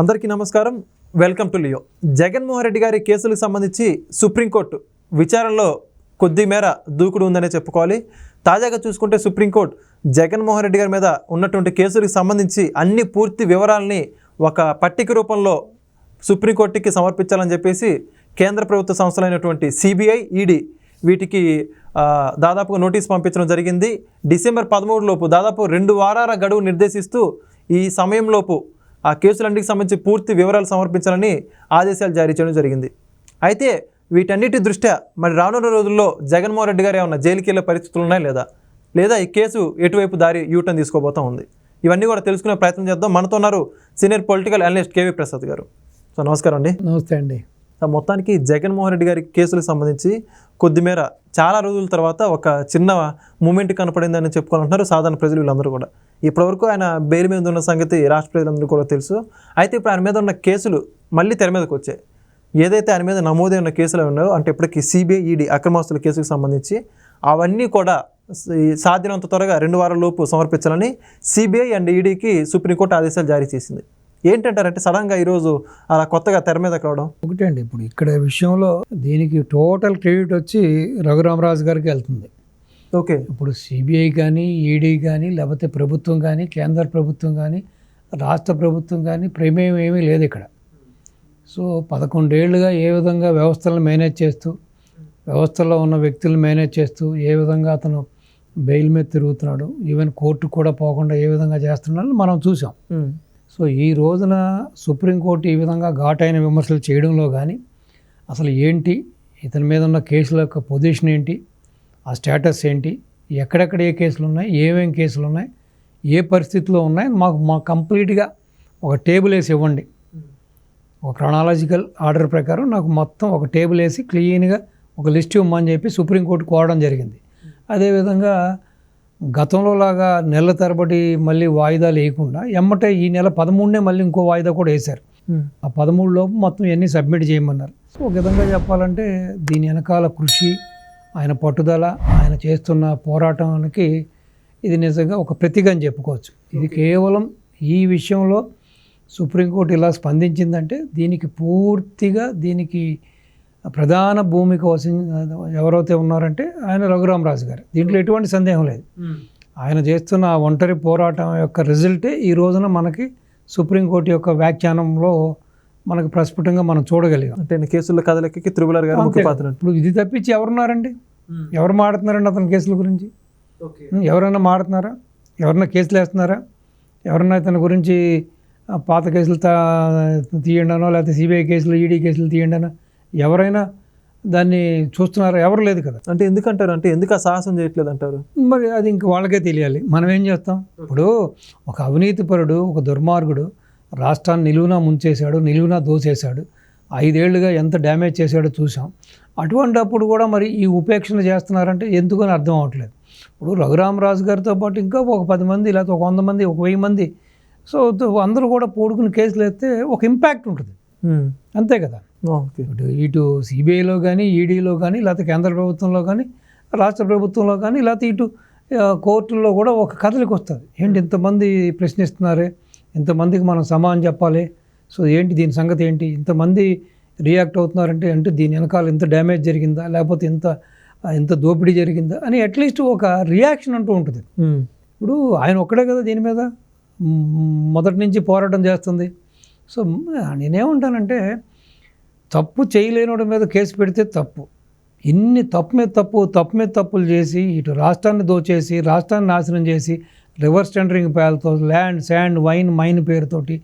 అందరికీ నమస్కారం. Welcome to Leo. Jaganmohan Reddy గారి కేసులకు సంబంధించి సుప్రీంకోర్టు విచారణలో కొద్ది మేర దూకుడు ఉందనే చెప్పుకోవాలి. తాజాగా చూసుకుంటే సుప్రీంకోర్టు జగన్మోహన్ రెడ్డి గారి మీద ఉన్నటువంటి కేసులకు సంబంధించి అన్ని పూర్తి వివరాలని ఒక పట్టిక రూపంలో సుప్రీంకోర్టుకి సమర్పించాలని చెప్పేసి కేంద్ర ప్రభుత్వ సంస్థలైనటువంటి సిబిఐ, ఈడీ వీటికి దాదాపుగా నోటీస్ పంపించడం జరిగింది. డిసెంబర్ 13 లోపు దాదాపు 2 వారాల గడువు నిర్దేశిస్తూ ఈ సమయంలోపు ఆ కేసులన్నిటికి సంబంధించి పూర్తి వివరాలు సమర్పించాలని ఆదేశాలు జారీ చేయడం జరిగింది. అయితే వీటన్నిటి దృష్ట్యా మరి రానున్న రోజుల్లో జగన్మోహన్ రెడ్డి గారు ఏమన్నా జైలుకి వెళ్ళే పరిస్థితులు ఉన్నాయి లేదా ఈ కేసు ఎటువైపు దారి యూటర్న్ తీసుకోబోతూ ఉంది, ఇవన్నీ కూడా తెలుసుకునే ప్రయత్నం చేద్దాం. మనతో ఉన్నారు senior political analyst KV Prasad గారు. సో నమస్కారం అండి. నమస్తే అండి. మొత్తానికి జగన్మోహన్ రెడ్డి గారి కేసులకు సంబంధించి కొద్దిమేర చాలా రోజుల తర్వాత ఒక చిన్న మూమెంట్ కనపడిందని చెప్పుకోవాలంటున్నారు సాధారణ ప్రజలు వీళ్ళందరూ కూడా. ఇప్పటివరకు ఆయన బెయిల్ మీద ఉన్న సంగతి రాష్ట్ర ప్రజలందరూ కూడా తెలుసు. అయితే ఇప్పుడు ఆయన మీద ఉన్న కేసులు మళ్ళీ తెర మీదకి వచ్చాయి. ఏదైతే ఆయన మీద నమోదై ఉన్న కేసులు ఉన్నాయో అంటే ఇప్పటికీ సిబిఐ, ఈడీ అక్రమాస్తుల కేసుకు సంబంధించి అవన్నీ కూడా సాధ్యమైనంత త్వరగా 2 వారాల లోపు సమర్పించాలని సిబిఐ అండ్ ఈడీకి సుప్రీంకోర్టు ఆదేశాలు జారీ చేసింది. ఏంటంటారంటే సడన్గా ఈరోజు అలా కొత్తగా తెర మీద రావడం? ఒకటే అండి, ఇప్పుడు ఇక్కడ విషయంలో దీనికి టోటల్ క్రెడిట్ వచ్చి రఘురామరాజు గారికి వెళ్తుంది. ఓకే, ఇప్పుడు సిబిఐ కానీ, ఈడీ కానీ, లేకపోతే ప్రభుత్వం కానీ, కేంద్ర ప్రభుత్వం కానీ, రాష్ట్ర ప్రభుత్వం కానీ ప్రమేయం ఏమీ లేదు ఇక్కడ. సో 11 ఏళ్లుగా ఏ విధంగా వ్యవస్థలను మేనేజ్ చేస్తూ, వ్యవస్థలో ఉన్న వ్యక్తులను మేనేజ్ చేస్తూ ఏ విధంగా అతను బెయిల్ మీద తిరుగుతున్నాడు, ఈవెన్ కోర్టు కూడా పోకుండా ఏ విధంగా చేస్తున్నాడో మనం చూసాం. సో ఈ రోజున సుప్రీంకోర్టు ఈ విధంగా ఘాటైన విమర్శలు చేయడంలో కానీ అసలు ఏంటి, ఇతని మీద ఉన్న కేసుల యొక్క పొజిషన్ ఏంటి, ఆ స్టేటస్ ఏంటి, ఎక్కడెక్కడ ఏ కేసులు ఉన్నాయి, ఏమేం కేసులు ఉన్నాయి, ఏ పరిస్థితిలో ఉన్నాయి, మాకు కంప్లీట్గా ఒక టేబుల్ వేసి ఇవ్వండి. ఒక క్రొనాలజికల్ ఆర్డర్ ప్రకారం నాకు మొత్తం ఒక టేబుల్ వేసి క్లీన్గా ఒక లిస్ట్ ఇవ్వమని చెప్పి సుప్రీంకోర్టు కోరడం జరిగింది. అదేవిధంగా గతంలో లాగా నెల తరబడి మళ్ళీ వాయిదాలు వేయకుండా ఎమ్మటే ఈ నెల 13నే మళ్ళీ ఇంకో వాయిదా కూడా వేశారు. ఆ 13 లోపు మొత్తం ఇవన్నీ సబ్మిట్ చేయమన్నారు. సో ఒక విధంగా చెప్పాలంటే దీని వెనకాల కృషి, ఆయన పట్టుదల, ఆయన చేస్తున్న పోరాటానికి ఇది నిజంగా ఒక ప్రతీక అని చెప్పుకోవచ్చు. ఇది కేవలం ఈ విషయంలో సుప్రీంకోర్టు ఇలా స్పందించిందంటే దీనికి పూర్తిగా దీనికి ప్రధాన భూమిక ఎవరైతే ఉన్నారంటే ఆయన రఘురామరాజు గారు. దీంట్లో ఎటువంటి సందేహం లేదు. ఆయన చేస్తున్న ఆ ఒంటరి పోరాటం యొక్క రిజల్టే ఈ రోజున మనకి సుప్రీంకోర్టు యొక్క వ్యాఖ్యానంలో మనకు ప్రస్ఫుటంగా మనం చూడగలిగాం. అంటే కేసుల కథలకి త్రిపులర్ గారు ముఖ్య పాత్ర. ఇప్పుడు ఇది తప్పించి ఎవరున్నారండి? ఎవరు మాడుతున్నారండి అతని కేసుల గురించి? ఎవరైనా మాడుతున్నారా? ఎవరైనా కేసులు వేస్తున్నారా? ఎవరన్నా ఇతని గురించి పాత కేసులు తీయండానో లేకపోతే సిబిఐ కేసులు, ఈడీ కేసులు తీయండానో ఎవరైనా దాన్ని చూస్తున్నారా? ఎవరు లేదు కదా. అంటే ఎందుకంటారు, అంటే ఎందుకు ఆ సాహసం చేయట్లేదు అంటారు? మరి అది ఇంక వాళ్ళకే తెలియాలి. మనం ఏం చేస్తాం? ఇప్పుడు ఒక అవినీతిపరుడు, ఒక దుర్మార్గుడు రాష్ట్రాన్ని నిలువునా ముంచేశాడు, నిలువునా దోసేశాడు, 5 ఏళ్లుగా ఎంత డ్యామేజ్ చేశాడో చూసాం. అటువంటిప్పుడు కూడా మరి ఈ ఉపేక్షణ చేస్తున్నారంటే ఎందుకని అర్థం అవ్వట్లేదు. ఇప్పుడు రఘురామరాజు గారితో పాటు ఇంకా ఒక 10 మంది లేకపోతే ఒక 100 మంది, ఒక 1000 మంది, సో అందరూ కూడా పోడుకుని కేసులు వేస్తే ఒక ఇంపాక్ట్ ఉంటుంది, అంతే కదా. ఇటు సిబిఐలో కానీ, ఈడీలో కానీ, లేకపోతే కేంద్ర ప్రభుత్వంలో కానీ, రాష్ట్ర ప్రభుత్వంలో కానీ, లేకపోతే ఇటు కోర్టుల్లో కూడా ఒక కథలకు వస్తుంది. ఏంటి ఇంతమంది ప్రశ్నిస్తున్నారే, ఇంతమందికి మనం సమాధానం చెప్పాలి, సో ఏంటి దీని సంగతి ఏంటి, ఇంతమంది రియాక్ట్ అవుతున్నారంటే అంటే దీని వెనకాల ఇంత డ్యామేజ్ జరిగిందా, లేకపోతే ఇంత దోపిడీ జరిగిందా అని అట్లీస్ట్ ఒక రియాక్షన్ అంటూ ఉంటుంది. ఇప్పుడు ఆయన ఒక్కడే కదా దీని మీద మొదటి నుంచి పోరాటం చేస్తుంది. సో నేనేమంటానంటే తప్పు చేయలేనోడి మీద కేసు పెడితే తప్పు, ఇన్ని తప్పు మీద తప్పులు చేసి ఇటు రాష్ట్రాన్ని దోచేసి, రాష్ట్రాన్ని నాశనం చేసి, రివర్స్ టెండరింగ్ పేర్లతో ల్యాండ్, శాండ్, వైన్, మైన్ పేరుతోటి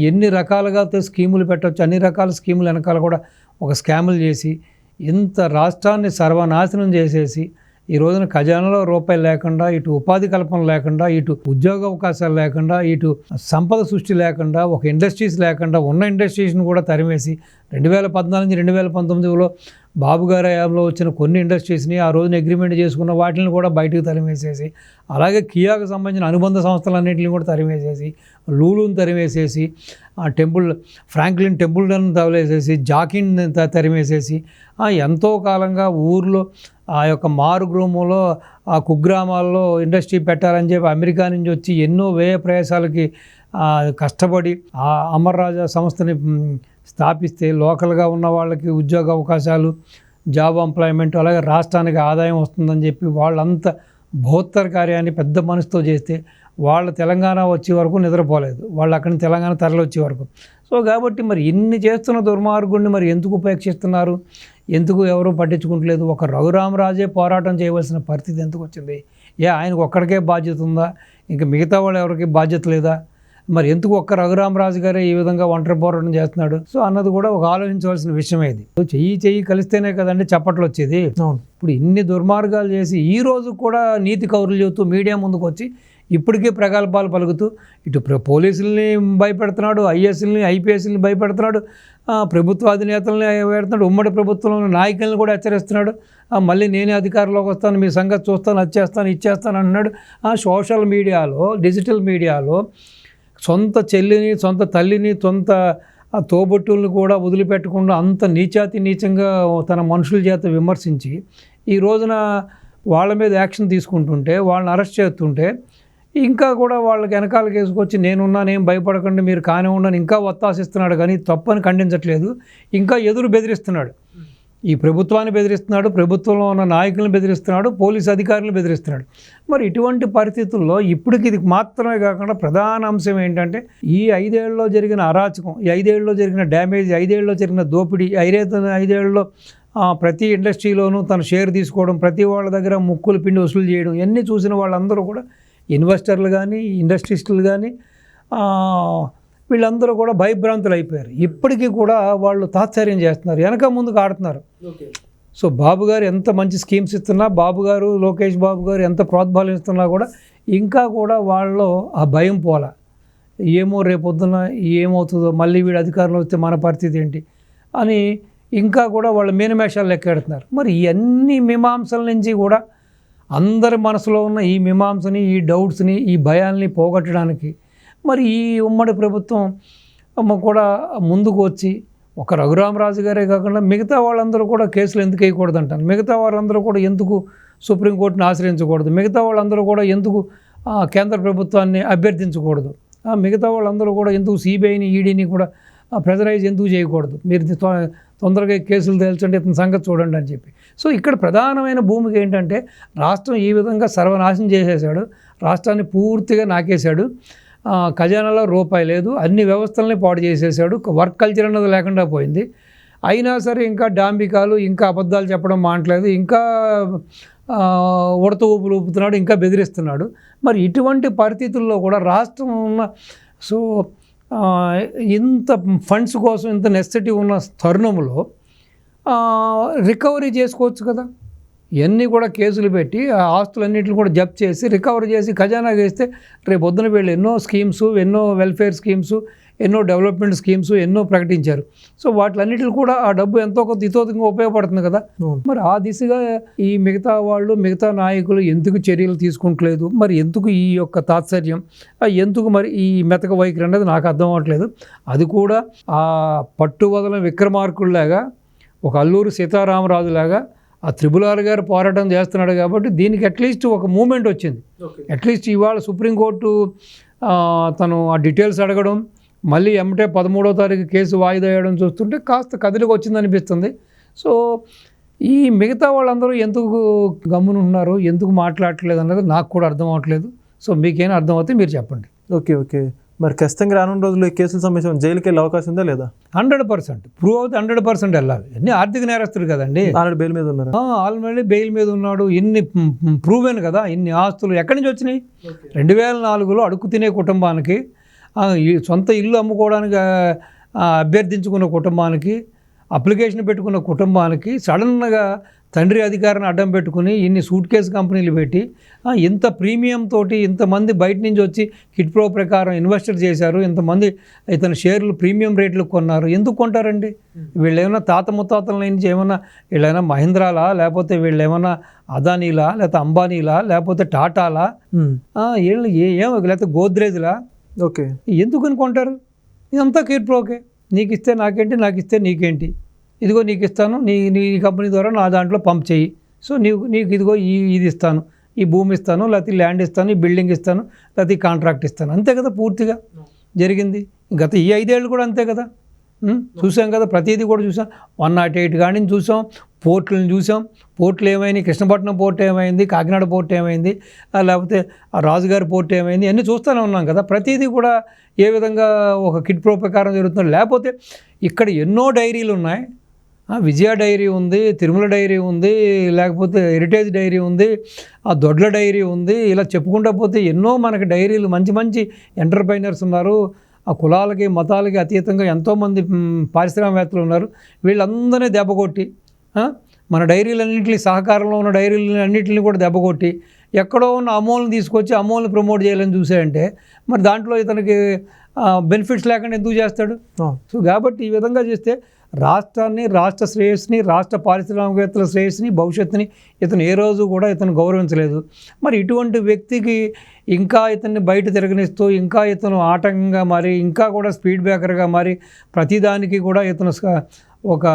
ఎన్ని రకాలుగా స్కీములు పెట్టవచ్చు, అన్ని రకాల స్కీములు వెనకాల కూడా ఒక స్కాములు చేసి ఇంత రాష్ట్రాన్ని సర్వనాశనం చేసేసి ఈ రోజున ఖజానాలో రూపాయలు లేకుండా, ఇటు ఉపాధి కల్పన లేకుండా, ఇటు ఉద్యోగ అవకాశాలు లేకుండా, ఇటు సంపద సృష్టి లేకుండా, ఒక ఇండస్ట్రీస్ లేకుండా ఉన్న ఇండస్ట్రీస్ని కూడా తరిమేసి 2014-2019లో బాబు గారి హయాంలో వచ్చిన కొన్ని ఇండస్ట్రీస్ని ఆ రోజున అగ్రిమెంట్ చేసుకున్న వాటిని కూడా బయటకు తరిమేసేసి, అలాగే కియాకు సంబంధించిన అనుబంధ సంస్థలన్నింటినీ కూడా తరిమేసేసి, లూలుని తరిమేసేసి, ఫ్రాంక్లిన్ టెంపుల్టన్ తవలేసేసి, జాకిన్ తరిమేసేసి, ఎంతో కాలంగా ఊర్లో ఆ యొక్క మారు గ్రామంలో ఆ కుగ్రామాల్లో ఇండస్ట్రీ పెట్టాలని చెప్పి అమెరికా నుంచి వచ్చి ఎన్నో వ్యయ ప్రయాసాలకి కష్టపడి ఆ అమర్ రాజా సంస్థని స్థాపిస్తే లోకల్గా ఉన్న వాళ్ళకి ఉద్యోగ అవకాశాలు, జాబ్ ఎంప్లాయ్మెంట్, అలాగే రాష్ట్రానికి ఆదాయం వస్తుందని చెప్పి వాళ్ళంతా బృహత్తర కార్యాన్ని పెద్ద మనసుతో చేస్తే వాళ్ళ తెలంగాణ వచ్చే వరకు నిద్రపోలేదు, వాళ్ళు అక్కడి నుంచి తెలంగాణ తరలి వచ్చే వరకు. సో కాబట్టి మరి ఇన్ని చేస్తున్న దుర్మార్గుడిని మరి ఎందుకు ఉపేక్షిస్తున్నారు, ఎందుకు ఎవరూ పట్టించుకుంటలేదు? ఒక రఘురామరాజే పోరాటం చేయవలసిన పరిస్థితి ఎందుకు వచ్చింది? ఆయనకు ఒక్కడికే బాధ్యత ఉందా? ఇంకా మిగతా వాళ్ళు ఎవరికి బాధ్యత లేదా? మరి ఎందుకు ఒక్క రఘురామరాజు గారే ఈ విధంగా ఒంటరి పోరాటం చేస్తున్నాడు? సో అన్నది కూడా ఒక ఆలోచించవలసిన విషయమే ఇది. చెయ్యి కలిస్తేనే కదండి చప్పట్లు వచ్చేది. ఇప్పుడు ఇన్ని దుర్మార్గాలు చేసి ఈ రోజు కూడా నీతి కౌరులు చెబుతూ మీడియా ముందుకు వచ్చి ఇప్పటికీ ప్రగల్భాలు పలుకుతూ ఇటు పోలీసుల్ని భయపెడుతున్నాడు, ఐఏఎస్ని ఐపీఎస్ని భయపెడుతున్నాడు, ప్రభుత్వ అధినేతల్ని పెడుతున్నాడు, ఉమ్మడి ప్రభుత్వంలో నాయకులను కూడా హెచ్చరిస్తున్నాడు. మళ్ళీ నేనే అధికారంలోకి వస్తాను, మీ సంగతి చూస్తాను, అది చేస్తాను, ఇది చేస్తాను అంటున్నాడు. సోషల్ మీడియాలో, డిజిటల్ మీడియాలో సొంత చెల్లిని, సొంత తల్లిని, సొంత తోబుట్టుల్ని కూడా వదిలిపెట్టకుండా అంత నీచంగా తన మనుషుల చేత విమర్శించి ఈ రోజున వాళ్ళ మీద యాక్షన్ తీసుకుంటుంటే, వాళ్ళని అరెస్ట్ చేస్తుంటే ఇంకా కూడా వాళ్ళకి వెనకాల కేసుకొచ్చి నేనున్నానేం భయపడకండి మీరు కానివ్వండి ఇంకా ఒత్తాసిస్తున్నాడు. కానీ తప్పని ఖండించట్లేదు, ఇంకా ఎదురు బెదిరిస్తున్నాడు. ఈ ప్రభుత్వాన్ని బెదిరిస్తున్నాడు, ప్రభుత్వంలో ఉన్న నాయకులను బెదిరిస్తున్నాడు, పోలీసు అధికారులను బెదిరిస్తున్నాడు. మరి ఇటువంటి పరిస్థితుల్లో ఇప్పటికి ఇది మాత్రమే కాకుండా ప్రధాన అంశం ఏంటంటే ఈ 5 ఏళ్లలో జరిగిన అరాచకం, ఈ 5 ఏళ్లలో జరిగిన డ్యామేజ్, 5 ఏళ్లలో జరిగిన దోపిడీ, 5 ఏళ్లలో ప్రతి ఇండస్ట్రీలోనూ తన షేర్ తీసుకోవడం, ప్రతి వాళ్ళ దగ్గర ముక్కులు పిండి వసూలు చేయడం, ఇవన్నీ చూసిన వాళ్ళందరూ కూడా ఇన్వెస్టర్లు కానీ, ఇండస్ట్రీస్టులు కానీ వీళ్ళందరూ కూడా భయభ్రాంతులు అయిపోయారు. ఇప్పటికీ కూడా వాళ్ళు తాత్సర్యం చేస్తున్నారు, వెనక ముందుకు ఆడుతున్నారు. సో బాబు గారు ఎంత మంచి స్కీమ్స్ ఇస్తున్నా, బాబు గారు లోకేష్ బాబు గారు ఎంత ప్రోత్సాహం ఇస్తున్నా కూడా ఇంకా కూడా వాళ్ళలో ఆ భయం పోలా. ఏమో రేపొద్దున ఏమవుతుందో, మళ్ళీ వీడు అధికారంలో వస్తే మన పరిస్థితి ఏంటి అని ఇంకా కూడా వాళ్ళ మీనమేషాలు లెక్కెడుతున్నారు. మరి ఇవన్నీ మీమాంసల నుంచి కూడా అందరి మనసులో ఉన్న ఈ మీమాంసని, ఈ డౌట్స్ని, ఈ భయాల్ని పోగొట్టడానికి మరి ఈ ఉమ్మడి ప్రభుత్వం కూడా ముందుకు వచ్చి ఒక రఘురామరాజు గారే కాకుండా మిగతా వాళ్ళందరూ కూడా కేసులు ఎందుకు వేయకూడదు అంటాను, మిగతా వాళ్ళందరూ కూడా ఎందుకు సుప్రీంకోర్టుని ఆశ్రయించకూడదు, మిగతా వాళ్ళందరూ కూడా ఎందుకు కేంద్ర ప్రభుత్వాన్ని అభ్యర్థించకూడదు, మిగతా వాళ్ళందరూ కూడా ఎందుకు సిబిఐని, ఈడీని కూడా ప్రెజరైజ్ ఎందుకు చేయకూడదు, మీరు తొందరగా కేసులు తేల్చండి, ఇతని సంగతి చూడండి అని చెప్పి. సో ఇక్కడ ప్రధానమైన భూమిక ఏంటంటే రాష్ట్రం ఈ విధంగా సర్వనాశనం చేసేసాడు, రాష్ట్రాన్ని పూర్తిగా నాకేశాడు, ఖజానాలో రూపాయి లేదు, అన్ని వ్యవస్థల్ని పాడు చేసేసాడు, వర్క్ కల్చర్ అన్నది లేకుండా పోయింది. అయినా సరే ఇంకా డాంబికాలు, ఇంకా అబద్ధాలు చెప్పడం మానట్లేదు, ఇంకా ఉడత ఊపులు ఊపుతున్నాడు, ఇంకా బెదిరిస్తున్నాడు. మరి ఇటువంటి పరిస్థితుల్లో కూడా రాష్ట్రం ఉన్న సో ఇంత ఫండ్స్ కోసం ఇంత నెసెసిటీ ఉన్న తరుణంలో రికవరీ చేసుకోవచ్చు కదా. ఇవన్నీ కూడా కేసులు పెట్టి ఆ ఆస్తులన్నింటిని కూడా జప్తు చేసి రికవరీ చేసి ఖజానాగా వేస్తే రేపు పొద్దున వీళ్ళు ఎన్నో స్కీమ్స్, ఎన్నో వెల్ఫేర్ స్కీమ్స్, ఎన్నో డెవలప్మెంట్ స్కీమ్స్ ఎన్నో ప్రకటించారు. సో వాటిలన్నిటిని కూడా ఆ డబ్బు ఎంతో కొంత ఇతోతంగా ఉపయోగపడుతుంది కదా. మరి ఆ దిశగా ఈ మిగతా వాళ్ళు, మిగతా నాయకులు ఎందుకు చర్యలు తీసుకుంటలేదు, మరి ఎందుకు ఈ యొక్క తాత్సర్యం, ఎందుకు మరి ఈ మెతక వైఖరి అనేది నాకు అర్థం అవ్వట్లేదు. అది కూడా ఆ పట్టువదల విక్రమార్కుల్లాగా, ఒక అల్లూరి సీతారామరాజులాగా ఆ త్రిబుల్ గారు పోరాటం చేస్తున్నాడు కాబట్టి దీనికి అట్లీస్ట్ ఒక మూమెంట్ వచ్చింది. అట్లీస్ట్ ఇవాళ సుప్రీంకోర్టు తను ఆ డీటెయిల్స్ అడగడం, మళ్ళీ ఎమ్మటే 13వ తారీఖు కేసు వాయిదా వేయడం చూస్తుంటే కాస్త కదిలికి వచ్చిందనిపిస్తుంది. సో ఈ మిగతా వాళ్ళందరూ ఎందుకు గమ్మునున్నారు, ఎందుకు మాట్లాడట్లేదు అన్నది నాకు కూడా అర్థం అవ్వట్లేదు. సో మీకేమైనా అర్థం అవుతే మీరు చెప్పండి. ఓకే. మరి ఖచ్చితంగా రానున్న రోజుల్లో ఈ కేసుల సంబంధించిన జైలుకి వెళ్ళే అవకాశం ఉందా లేదా? 100% ప్రూవ్ అవుతే 100% వెళ్ళాలి. అన్ని ఆర్థిక నేరస్తులు కదండి, ఆల్రెడీ బెయిల్ మీద ఉన్నారు. ఆల్రెడీ బెయిల్ మీద ఉన్నాడు. ఇన్ని ప్రూవెన్ కదా, ఇన్ని ఆస్తులు ఎక్కడి నుంచి వచ్చినాయి? 2004లో అడుగు తినే కుటుంబానికి, సొంత ఇల్లు అమ్ముకోవడానికి అభ్యర్థించుకున్న కుటుంబానికి, అప్లికేషన్ పెట్టుకున్న కుటుంబానికి సడన్గా తండ్రి అధికారాన్ని అడ్డం పెట్టుకుని ఇన్ని సూట్ కేసు కంపెనీలు పెట్టి ఇంత ప్రీమియం తోటి ఇంతమంది బయట నుంచి వచ్చి కిట్ ప్రో ప్రకారం ఇన్వెస్టర్ చేశారు, ఇంతమంది ఇతని షేర్లు ప్రీమియం రేట్లు కొన్నారు. ఎందుకు కొంటారండి? వీళ్ళు ఏమైనా తాత ముత్తాతల నుంచి ఏమైనా వీళ్ళైనా మహీంద్రాలా, లేకపోతే వీళ్ళు ఏమైనా అదానీలా, లేకపోతే అంబానీలా, లేకపోతే టాటాలా, వీళ్ళు లేకపోతే గోద్రేజ్లా? ఓకే, ఎందుకని కొంటారు? ఇదంతా కిట్ ప్రోకే. నీకు ఇస్తే నాకేంటి, నాకు ఇస్తే నీకేంటి, ఇదిగో నీకు ఇస్తాను, నీ కంపెనీ ద్వారా నా దాంట్లో పంప్ చేయి, సో నీకు ఇదిగో ఇది ఇస్తాను, ఈ భూమి ఇస్తాను, లేకపోతే ఈ ల్యాండ్ ఇస్తాను, ఈ బిల్డింగ్ ఇస్తాను, లేకపోతే ఈ కాంట్రాక్ట్ ఇస్తాను, అంతే కదా పూర్తిగా జరిగింది. గత ఈ 5 ఏళ్ళు కూడా అంతే కదా. చూసాం కదా, ప్రతిదీ కూడా చూసాం. 108 కానీ చూసాం, పోర్టులను చూసాం. పోర్టులు ఏమైంది, కృష్ణపట్నం పోర్ట్ ఏమైంది, కాకినాడ పోర్ట్ ఏమైంది, లేకపోతే ఆ రాజుగారి పోర్ట్ ఏమైంది, అన్నీ చూస్తూనే ఉన్నాం కదా. ప్రతిదీ కూడా ఏ విధంగా ఒక కిడ్ ప్రో ప్రకారం జరుగుతుంది. లేకపోతే ఇక్కడ ఎన్నో డైరీలు ఉన్నాయి. విజయ డైరీ ఉంది, తిరుమల డైరీ ఉంది, లేకపోతే హెరిటేజ్ డైరీ ఉంది, ఆ దొడ్ల డైరీ ఉంది. ఇలా చెప్పుకుంటూ పోతే ఎన్నో మనకి డైరీలు, మంచి మంచి ఎంటర్ప్రైనర్స్ ఉన్నారు. ఆ కులాలకి మతాలకి అతీతంగా ఎంతోమంది పారిశ్రామికవేత్తలు ఉన్నారు. వీళ్ళందరినీ దెబ్బకొట్టి, మన డైరీలన్నింటినీ, సహకారంలో ఉన్న డైరీలన్నింటినీ కూడా దెబ్బకొట్టి, ఎక్కడో ఉన్న అమూల్ని తీసుకొచ్చి అమూల్ని ప్రమోట్ చేయాలని చూసాయంటే మరి దాంట్లో ఇతనికి బెనిఫిట్స్ లేకుండా ఎందుకు చేస్తాడు? సో కాబట్టి ఈ విధంగా చేస్తే రాష్ట్రాన్ని, రాష్ట్ర శ్రేయస్సుని, రాష్ట్ర పారిశ్రామికవేత్తల శ్రేయస్సుని, భవిష్యత్తుని ఇతను ఏ రోజు కూడా ఇతను గౌరవించలేదు. మరి ఇటువంటి వ్యక్తికి ఇంకా ఇతన్ని బయట తిరగనిస్తూ, ఇంకా ఇతను ఆటంకంగా మారి, ఇంకా కూడా స్పీడ్ బ్రేకర్గా మారి, ప్రతిదానికి కూడా ఇతను ఒక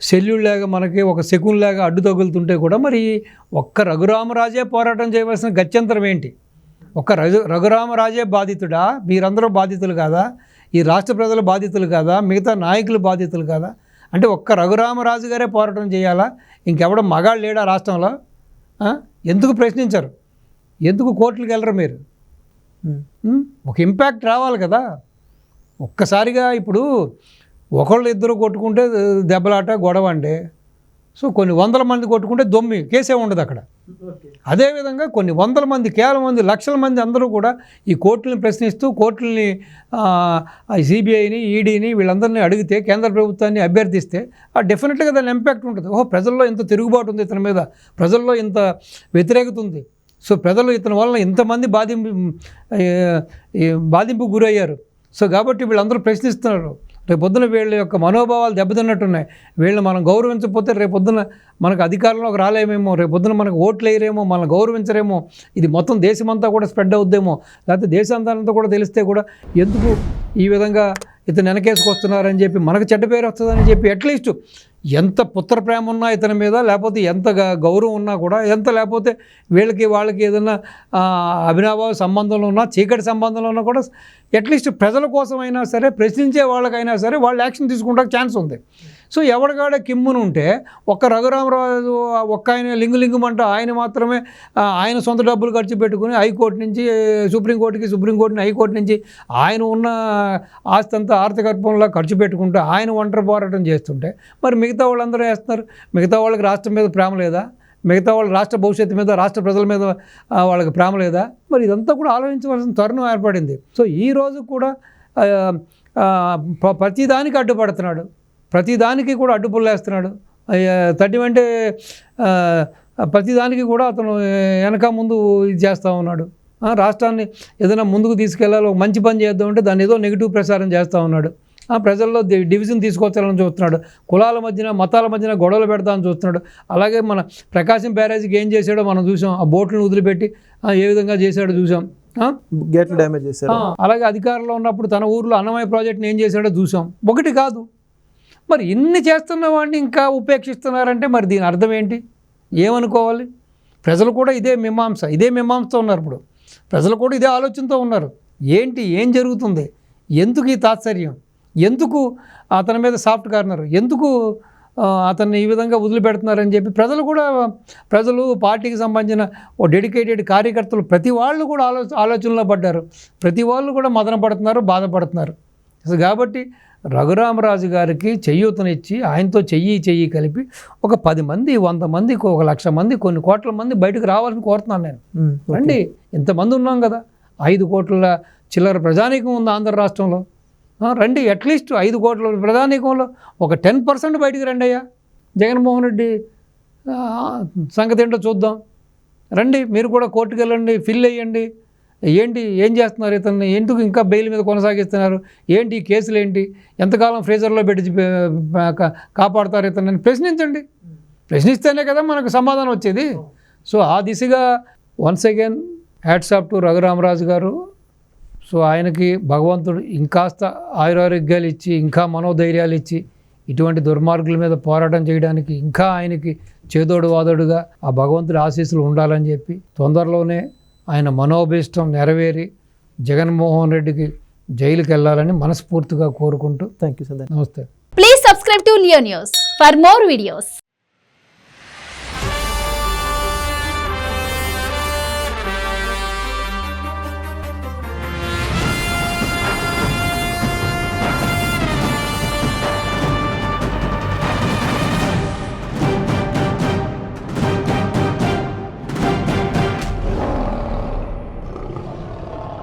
శల్యుల్లాగా, మనకి ఒక శకున్లాగా అడ్డు తగులుతుంటే కూడా మరి ఒక్క రఘురామరాజే పోరాటం చేయవలసిన గత్యంతరం ఏంటి? ఒక్క రఘురామరాజే బాధితుడా? మీరందరూ బాధితులు కాదా? ఈ రాష్ట్ర ప్రజల బాధితులు కాదా? మిగతా నాయకులు బాధితులు కాదా? అంటే ఒక్క రఘురామరాజు గారే పోరాటం చేయాలా? ఇంకెవడ మగాళ్ళు లేడా రాష్ట్రంలో? ఎందుకు ప్రశ్నించరు? ఎందుకు కోర్టులకు వెళ్ళరు మీరు? ఒక ఇంపాక్ట్ రావాలి కదా. ఒక్కసారిగా ఇప్పుడు ఒకళ్ళు ఇద్దరు కొట్టుకుంటే దెబ్బలాట, గొడవ అండి. సో కొన్ని వందల మంది కొట్టుకుంటే దొమ్మి, కేసే ఉండదు అక్కడ. అదేవిధంగా కొన్ని వందల మంది, కేవలం మంది, లక్షల మంది అందరూ కూడా ఈ కోర్టులను ప్రశ్నిస్తూ, కోర్టులని, సిబిఐని, ఈడీని వీళ్ళందరినీ అడిగితే, కేంద్ర ప్రభుత్వాన్ని అభ్యర్థిస్తే డెఫినెట్గా దాని ఇంపాక్ట్ ఉంటుంది. ప్రజల్లో ఇంత తిరుగుబాటు ఉంది ఇతని మీద, ప్రజల్లో ఇంత వ్యతిరేకత ఉంది. సో ప్రజలు ఇతని వలన ఇంతమంది బాధింపు గురయ్యారు. సో కాబట్టి వీళ్ళందరూ ప్రశ్నిస్తున్నారు. రేపొద్దున వీళ్ళ యొక్క మనోభావాలు దెబ్బతిన్నట్టున్నాయి. వీళ్ళని మనం గౌరవించకపోతే రేపొద్దున మనకు అధికారంలోకి రాలేమేమో, రేపొద్దున మనకు ఓట్లు వేయరేమో, మనల్ని గౌరవించరేమో, ఇది మొత్తం దేశమంతా కూడా స్ప్రెడ్ అవుద్దేమో, లేకపోతే దేశంతా కూడా తెలిస్తే కూడా ఎందుకు ఈ విధంగా ఇతను వెనకేసుకొస్తున్నారని చెప్పి మనకు చెడ్డ పేరు వస్తుందని చెప్పి అట్లీస్ట్ ఎంత పుత్ర ప్రేమ ఉన్నా ఇతని మీద, లేకపోతే ఎంత గౌరవం ఉన్నా కూడా, ఎంత లేకపోతే వాళ్ళకి ఏదైనా అభినవ సంబంధంలో ఉన్నా, చీకటి సంబంధంలో ఉన్నా కూడా అట్లీస్ట్ ప్రజల కోసమైనా సరే, ప్రశ్నించే వాళ్ళకైనా సరే వాళ్ళు యాక్షన్ తీసుకుంటే ఛాన్స్ ఉంది. సో ఎవరికాడ కిమ్మును ఉంటే ఒక్క రఘురామరాజు, ఒక్క ఆయన లింగులింగమంట ఆయన మాత్రమే ఆయన సొంత డబ్బులు ఖర్చు పెట్టుకుని హైకోర్టు నుంచి సుప్రీంకోర్టుని హైకోర్టు నుంచి ఆయన ఉన్న ఆస్తి అంతా ఆర్థికర్పంలా ఖర్చు పెట్టుకుంటూ ఆయన ఒంటరి పోరాటం చేస్తుంటే మరి మిగతా వాళ్ళందరూ వేస్తున్నారు. మిగతా వాళ్ళకి రాష్ట్రం మీద ప్రేమ లేదా? మిగతా వాళ్ళ రాష్ట్ర భవిష్యత్తు మీద, రాష్ట్ర ప్రజల మీద వాళ్ళకి ప్రేమ లేదా? మరి ఇదంతా కూడా ఆలోచించవలసిన తరుణం ఏర్పడింది. సో ఈరోజు కూడా ప్రతిదానికి అడ్డుపడుతున్నాడు, ప్రతిదానికి కూడా అడ్డుపుల్లేస్తున్నాడు. అంటే ప్రతిదానికి కూడా అతను వెనక ముందు ఇది చేస్తూ ఉన్నాడు. రాష్ట్రాన్ని ఏదైనా ముందుకు తీసుకెళ్ళాలి, ఒక మంచి పని చేద్దామంటే దాన్ని ఏదో నెగిటివ్ ప్రచారం చేస్తూ ఉన్నాడు. ప్రజల్లో డివిజన్ తీసుకొచ్చాలని చూస్తున్నాడు. కులాల మధ్యన, మతాల మధ్యన గొడవలు పెడతామని చూస్తున్నాడు. అలాగే మన ప్రకాశం బ్యారేజ్కి ఏం చేశాడో మనం చూసాం. ఆ బోట్లను వదిలిపెట్టి ఏ విధంగా చేశాడో చూసాం. గేట్లు డ్యామేజ్ చేశాడు. అలాగే అధికారంలో ఉన్నప్పుడు తన ఊర్లో అన్నమయ్య ప్రాజెక్ట్ని ఏం చేశాడో చూసాం. ఒకటి కాదు, మరి ఇన్ని చేస్తున్న వాడిని ఇంకా ఉపేక్షిస్తున్నారంటే మరి దీని అర్థం ఏంటి? ఏమనుకోవాలి? ప్రజలు కూడా ఇదే మీమాంసతో ఉన్నారు. ఇప్పుడు ప్రజలు కూడా ఇదే ఆలోచనతో ఉన్నారు. ఏం జరుగుతుంది? ఎందుకు ఈ తాత్సర్యం? ఎందుకు అతని మీద సాఫ్ట్ కార్నర్? ఎందుకు అతన్ని ఈ విధంగా వదిలిపెడుతున్నారని చెప్పి ప్రజలు పార్టీకి సంబంధించిన ఓ డెడికేటెడ్ కార్యకర్తలు ప్రతి వాళ్ళు కూడా ఆలోచనలో పడ్డారు. ప్రతి వాళ్ళు కూడా మదన పడుతున్నారు, బాధపడుతున్నారు. కాబట్టి రఘురామరాజు గారికి చెయ్యూతనిచ్చి ఆయనతో చెయ్యి కలిపి ఒక 10 మంది, 100 మంది, 1,00,000 మంది, కొన్ని కోట్ల మంది బయటకు రావాలని కోరుతున్నాను నేను. రండి, ఇంతమంది ఉన్నాం కదా, 5 కోట్ల చిల్లర ప్రజానీకం ఉంది ఆంధ్ర రాష్ట్రంలో. రండి, అట్లీస్ట్ 5 కోట్ల ప్రజానీకంలో ఒక 10% బయటికి రండి అయ్యా. జగన్మోహన్ రెడ్డి సంగతి ఏంటో చూద్దాం. రండి, మీరు కూడా కోర్టుకు వెళ్ళండి, ఫిల్ అయ్యండి. ఏం చేస్తున్నారు? ఇతన్ని ఎందుకు ఇంకా బెయిల్ మీద కొనసాగిస్తున్నారు? ఏంటి ఈ కేసులు ఏంటి? ఎంతకాలం ఫ్రీజర్లో పెట్టి కాపాడుతారు ఇతన్ని? ప్రశ్నించండి. ప్రశ్నిస్తేనే కదా మనకు సమాధానం వచ్చేది. సో ఆ దిశగా once again hats off to Raghuramaraju garu. So ఆయనకి భగవంతుడు ఇంకాస్త ఆయురారోగ్యాలు ఇచ్చి, ఇంకా మనోధైర్యాలు ఇచ్చి, ఇటువంటి దుర్మార్గుల మీద పోరాటం చేయడానికి ఇంకా ఆయనకి చేదోడు వాదోడుగా ఆ భగవంతుడి ఆశీస్సులు ఉండాలని చెప్పి తొందరలోనే ఆయన మనోభీష్టం నెరవేరి జగన్మోహన్ రెడ్డికి జైలుకి వెళ్ళాలని మనస్ఫూర్తిగా కోరుకుంటూ థ్యాంక్ యూ సార్. నమస్తే. Please subscribe to Leo News for more videos.